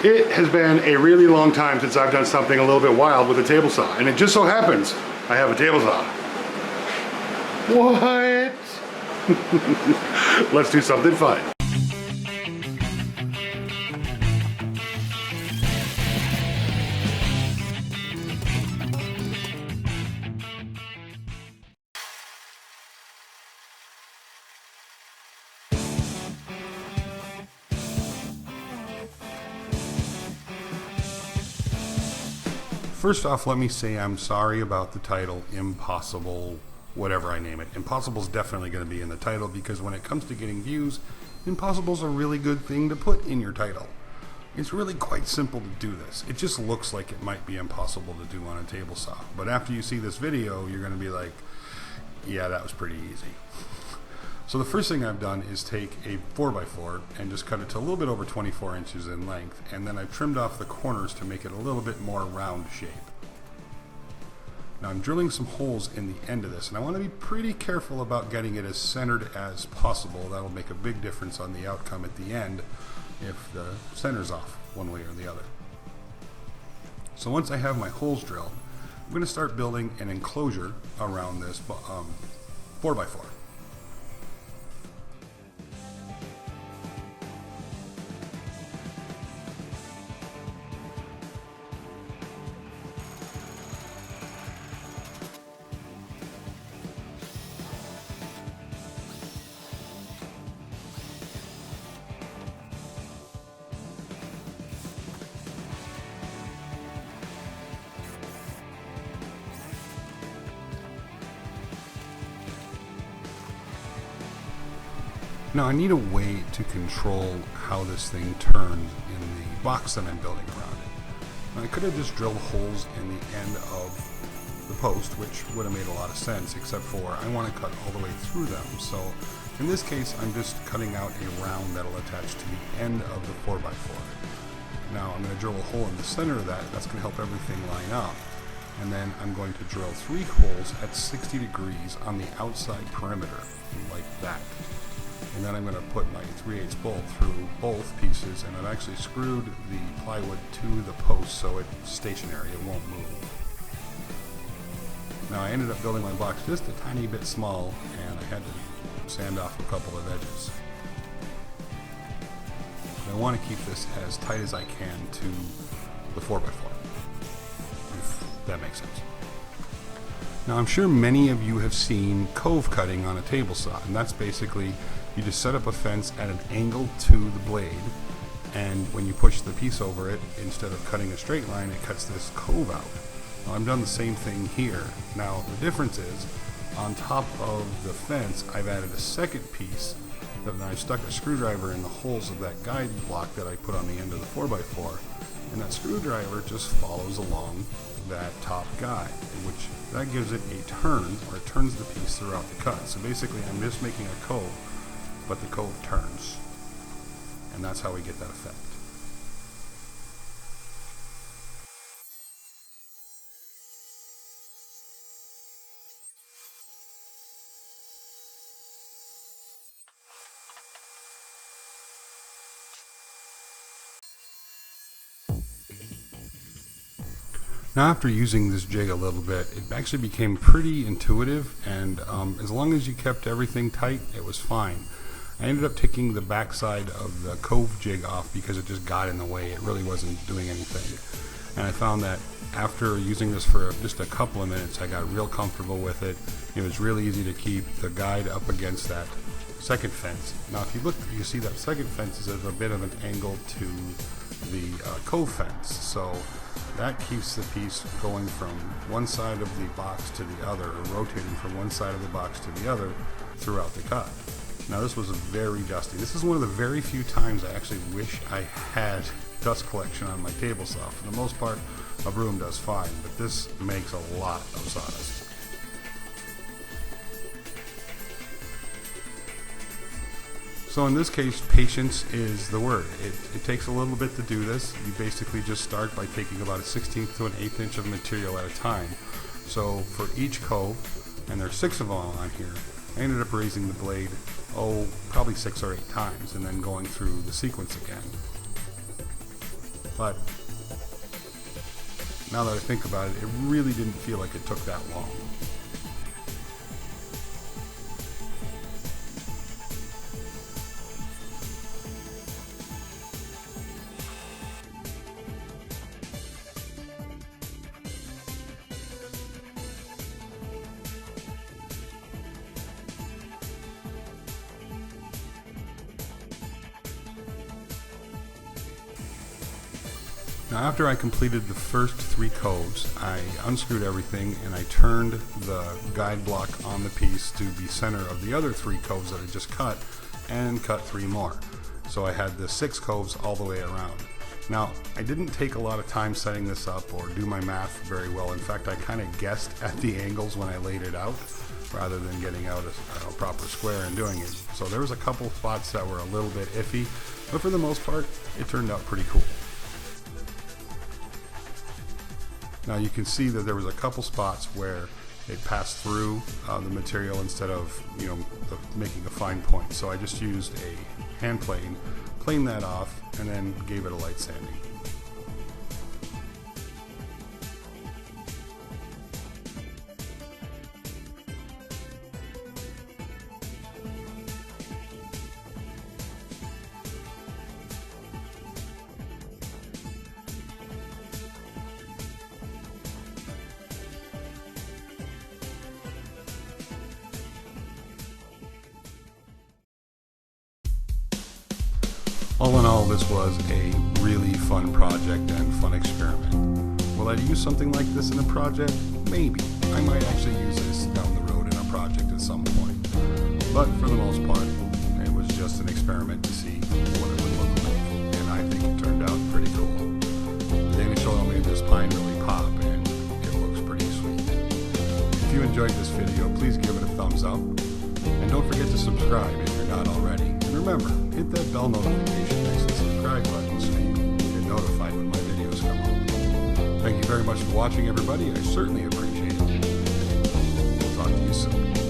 It has been a really long time since I've done something a little bit wild with a table saw, and it just so happens I have a table saw. What? Let's do something fun. First off, let me say I'm sorry about the title, Impossible, whatever I name it. Impossible is definitely going to be in the title because when it comes to getting views, impossible is a really good thing to put in your title. It's really quite simple to do this. It just looks like it might be impossible to do on a table saw. But after you see this video, you're going to be like, yeah, that was pretty easy. So the first thing I've done is take a 4x4 and just cut it to a little bit over 24 inches in length, and then I've trimmed off the corners to make it a little bit more round shape. Now I'm drilling some holes in the end of this, and I want to be pretty careful about getting it as centered as possible. That'll make a big difference on the outcome at the end if the center's off one way or the other. So once I have my holes drilled, I'm going to start building an enclosure around this 4x4. Now I need a way to control how this thing turns in the box that I'm building around it. Now I could have just drilled holes in the end of the post, which would have made a lot of sense, except for I want to cut all the way through them. So in this case, I'm just cutting out a round that'll attach to the end of the 4x4. Now I'm going to drill a hole in the center of that. That's going to help everything line up. And then I'm going to drill 3 holes at 60 degrees on the outside perimeter, like that. And then I'm going to put my 3/8 bolt through both pieces, and I've actually screwed the plywood to the post so it's stationary, it won't move. Now I ended up building my box just a tiny bit small, and I had to sand off a couple of edges. I want to keep this as tight as I can to the 4x4, if that makes sense. Now I'm sure many of you have seen cove cutting on a table saw, and that's basically you just set up a fence at an angle to the blade, and when you push the piece over it, instead of cutting a straight line, it cuts this cove out. Well, I've done the same thing here. Now the difference is, on top of the fence, I've added a second piece that I've stuck a screwdriver in the holes of that guide block that I put on the end of the 4x4, and that screwdriver just follows along that top guide, which that gives it a turn, or it turns the piece throughout the cut. So basically I'm just making a cove, but the cove turns, and that's how we get that effect. Now after using this jig a little bit, it actually became pretty intuitive, and as long as you kept everything tight, it was fine. I ended up taking the backside of the cove jig off because it just got in the way. It really wasn't doing anything. And I found that after using this for just a couple of minutes, I got real comfortable with it. It was really easy to keep the guide up against that second fence. Now if you look, you see that second fence is at a bit of an angle to the cove fence. So that keeps the piece going from one side of the box to the other, or rotating from one side of the box to the other throughout the cut. Now this was very dusty. This is one of the very few times I actually wish I had dust collection on my table saw. For the most part, a broom does fine, but this makes a lot of sawdust. So in this case, patience is the word. It takes a little bit to do this. You basically just start by taking about a 1/16 to an 1/8 inch of material at a time. So for each cove, and there's 6 of them on here, I ended up raising the blade, probably 6 or 8 times, and then going through the sequence again. But now that I think about it, it really didn't feel like it took that long. Now, after I completed the first 3 coves, I unscrewed everything and I turned the guide block on the piece to the center of the other 3 coves that I just cut, and cut 3 more. So I had the 6 coves all the way around. Now, I didn't take a lot of time setting this up or do my math very well. In fact, I kind of guessed at the angles when I laid it out, rather than getting out a proper square and doing it. So there was a couple spots that were a little bit iffy, but for the most part, it turned out pretty cool. Now you can see that there was a couple spots where it passed through the material instead of, making a fine point. So I just used a hand plane, planed that off, and then gave it a light sanding. All in all, this was a really fun project and fun experiment. Will I use something like this in a project? Maybe. I might actually use this down the road in a project at some point. But for the most part, it was just an experiment to see what it would look like. And I think it turned out pretty cool. The Danish oil made this pine really pop, and it looks pretty sweet. If you enjoyed this video, please give it a thumbs up. And don't forget to subscribe if you're not already. And remember, hit that bell notification next to the subscribe button so you get notified when my videos come out. Thank you very much for watching, everybody. I certainly appreciate it. We'll talk to you soon.